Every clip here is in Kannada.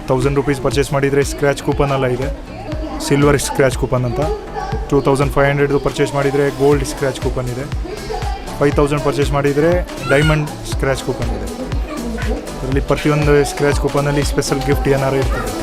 ₹1000 ಪರ್ಚೇಸ್ ಮಾಡಿದರೆ ಸ್ಕ್ರ್ಯಾಚ್ ಕೂಪನ್ ಎಲ್ಲ ಇದೆ. ಸಿಲ್ವರ್ ಸ್ಕ್ರ್ಯಾಚ್ ಕೂಪನ್ ಅಂತ. 2500 ಪರ್ಚೇಸ್ ಮಾಡಿದರೆ ಗೋಲ್ಡ್ ಸ್ಕ್ರ್ಯಾಚ್ ಕೂಪನ್ ಇದೆ. 5000 ಪರ್ಚೇಸ್ ಮಾಡಿದರೆ ಡೈಮಂಡ್ ಸ್ಕ್ರ್ಯಾಚ್ ಕೂಪನ್ ಇದೆ. ಅದರಲ್ಲಿ ಪ್ರತಿಯೊಂದು ಸ್ಕ್ರ್ಯಾಚ್ ಕೂಪನಲ್ಲಿ ಸ್ಪೆಷಲ್ ಗಿಫ್ಟ್ ಏನಾರು ಇರ್ತದೆ.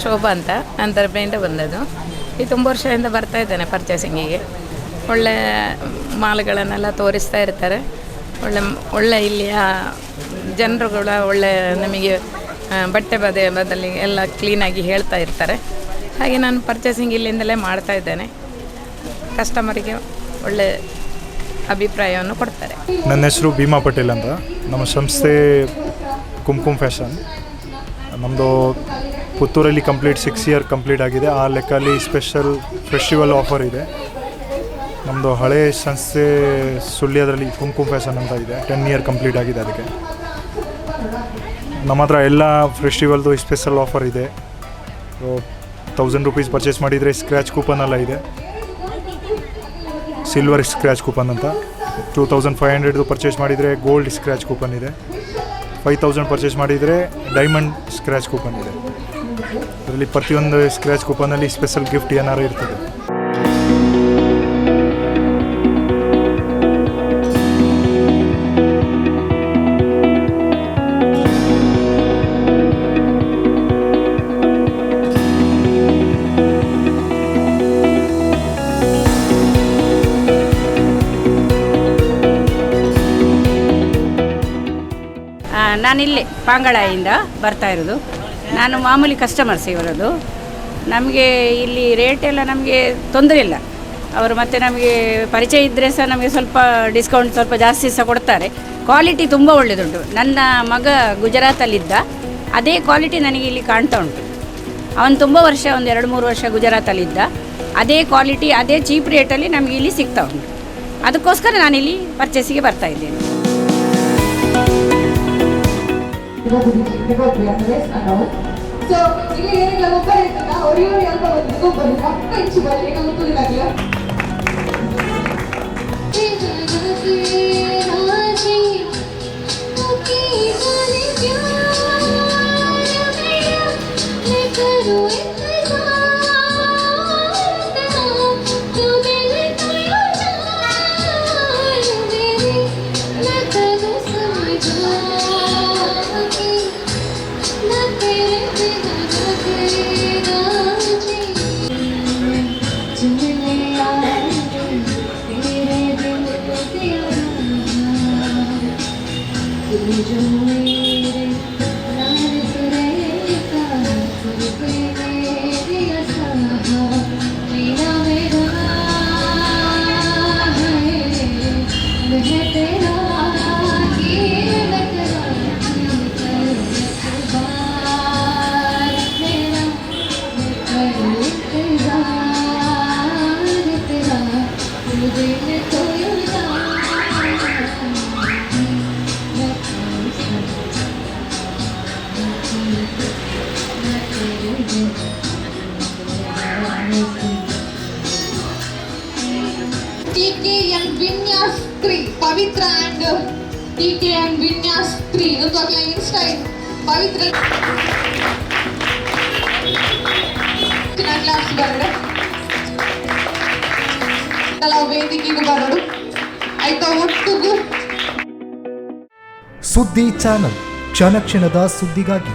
ಶೋಭಾ ಅಂತ ನಾನು ತರಬೇತಿಯಿಂದ ಬಂದದ್ದು. ಈ ತುಂಬ ವರ್ಷದಿಂದ ಬರ್ತಾ ಇದ್ದೇನೆ ಪರ್ಚೇಸಿಂಗಿಗೆ. ಒಳ್ಳೆ ಮಾಲ್ಗಳನ್ನೆಲ್ಲ ತೋರಿಸ್ತಾ ಇರ್ತಾರೆ. ಒಳ್ಳೆ ಇಲ್ಲಿಯ ಜನರುಗಳ ಒಳ್ಳೆ ನಮಗೆ ಬಟ್ಟೆ ಬದಲಿ ಎಲ್ಲ ಕ್ಲೀನಾಗಿ ಹೇಳ್ತಾ ಇರ್ತಾರೆ. ಹಾಗೆ ನಾನು ಪರ್ಚೇಸಿಂಗ್ ಇಲ್ಲಿಂದಲೇ ಮಾಡ್ತಾ ಇದ್ದೇನೆ. ಕಸ್ಟಮರಿಗೆ ಒಳ್ಳೆ ಅಭಿಪ್ರಾಯವನ್ನು ಕೊಡ್ತಾರೆ. ನನ್ನ ಹೆಸರು ಭೀಮಾ ಪಟೇಲ್ ಅಂತ. ನಮ್ಮ ಸಂಸ್ಥೆ ಕುಂಕುಮ್ ಫ್ಯಾಷನ್. ನಮ್ಮದು ಪುತ್ತೂರಲ್ಲಿ ಕಂಪ್ಲೀಟ್ 6 ಇಯರ್ ಕಂಪ್ಲೀಟ್ ಆಗಿದೆ. ಆ ಲೆಕ್ಕಲ್ಲಿ ಸ್ಪೆಷಲ್ ಫೆಸ್ಟಿವಲ್ ಆಫರ್ ಇದೆ. ನಮ್ಮದು ಹಳೆ ಸಂಸ್ಥೆ ಸುಳ್ಯದಲ್ಲಿ ಕುಂಕುಮ್ ಫ್ಯಾಷನ್ ಅಂತ ಇದೆ. 10 ಇಯರ್ ಕಂಪ್ಲೀಟ್ ಆಗಿದೆ. ಅದಕ್ಕೆ ನಮ್ಮ ಹತ್ರ ಎಲ್ಲ ಫೆಸ್ಟಿವಲ್ದು ಸ್ಪೆಷಲ್ ಆಫರ್ ಇದೆ. ₹1000 ಪರ್ಚೇಸ್ ಮಾಡಿದರೆ ಸ್ಕ್ರ್ಯಾಚ್ ಕೂಪನ್ ಎಲ್ಲ ಇದೆ. ಸಿಲ್ವರ್ ಸ್ಕ್ರ್ಯಾಚ್ ಕೂಪನ್ ಅಂತ. 2500 ಪರ್ಚೇಸ್ ಮಾಡಿದರೆ ಗೋಲ್ಡ್ ಸ್ಕ್ರ್ಯಾಚ್ ಕೂಪನ್ ಇದೆ. 5000 ಪರ್ಚೇಸ್ ಮಾಡಿದರೆ ಡೈಮಂಡ್ ಸ್ಕ್ರ್ಯಾಚ್ ಕೂಪನ್ ಇದೆ. ಅದರಲ್ಲಿ ಪ್ರತಿಯೊಂದು ಸ್ಕ್ರ್ಯಾಚ್ ಕೂಪನಲ್ಲಿ ಸ್ಪೆಷಲ್ ಗಿಫ್ಟ್ ಏನಾರು ಇರ್ತದೆ. ನಾನಿಲ್ಲಿ ಪಾಂಗಳಾಯಿಂದ ಬರ್ತಾ ಇರೋದು. ನಾನು ಮಾಮೂಲಿ ಕಸ್ಟಮರ್ಸ್ ಇವರದು. ನಮಗೆ ಇಲ್ಲಿ ರೇಟ್ ಎಲ್ಲ ನಮಗೆ ತೊಂದರೆ ಇಲ್ಲ. ಅವರು ಮತ್ತು ನಮಗೆ ಪರಿಚಯ ಇದ್ದರೆ ಸಹ ನಮಗೆ ಸ್ವಲ್ಪ ಡಿಸ್ಕೌಂಟ್ ಸ್ವಲ್ಪ ಜಾಸ್ತಿ ಸಹ ಕೊಡ್ತಾರೆ. ಕ್ವಾಲಿಟಿ ತುಂಬ ಒಳ್ಳೆಯದುಂಟು. ನನ್ನ ಮಗ ಗುಜರಾತಲ್ಲಿದ್ದ ಅದೇ ಕ್ವಾಲಿಟಿ ನನಗೆ ಇಲ್ಲಿ ಕಾಣ್ತಾ ಉಂಟು. ಅವನು ತುಂಬ ವರ್ಷ ಒಂದು 2-3 ವರ್ಷ ಗುಜರಾತಲ್ಲಿದ್ದ. ಅದೇ ಕ್ವಾಲಿಟಿ ಅದೇ ಚೀಪ್ ರೇಟಲ್ಲಿ ನಮಗೆ ಇಲ್ಲಿ ಸಿಗ್ತಾ ಉಂಟು. ಅದಕ್ಕೋಸ್ಕರ ನಾನಿಲ್ಲಿ ಪರ್ಚೇಸಿಗೆ ಬರ್ತಾ ಇದ್ದೇನೆ. So, ಇಲ್ಲಿ ಏನಿಲ್ಲ ಒಬ್ಬರೇ ಇರ್ತದ ಹೊರಿಯೋರು ಅಲ್ಪ ಒಂದು ಒಬ್ಬರು ಅಕ್ಕ ಇಂಚು ಬರಲಿ ಗೊತ್ತಿಲ್ಲ. Pavitra and TK and Vinyas 3. Untuk yang Insta Pavitra. ಹೆಚ್ಚಿನ ಕ್ಲಾಸ್ ಬರಡು ಕೆಲವು ವೇದಿಕೆಗೂ ಬರಡು ಆಯ್ತಾ ಒಟ್ಟಿಗೂ ಸುದ್ದಿ ಚಾನಲ್ ಕ್ಷಣ ಕ್ಷಣದ ಸುದ್ದಿಗಾಗಿ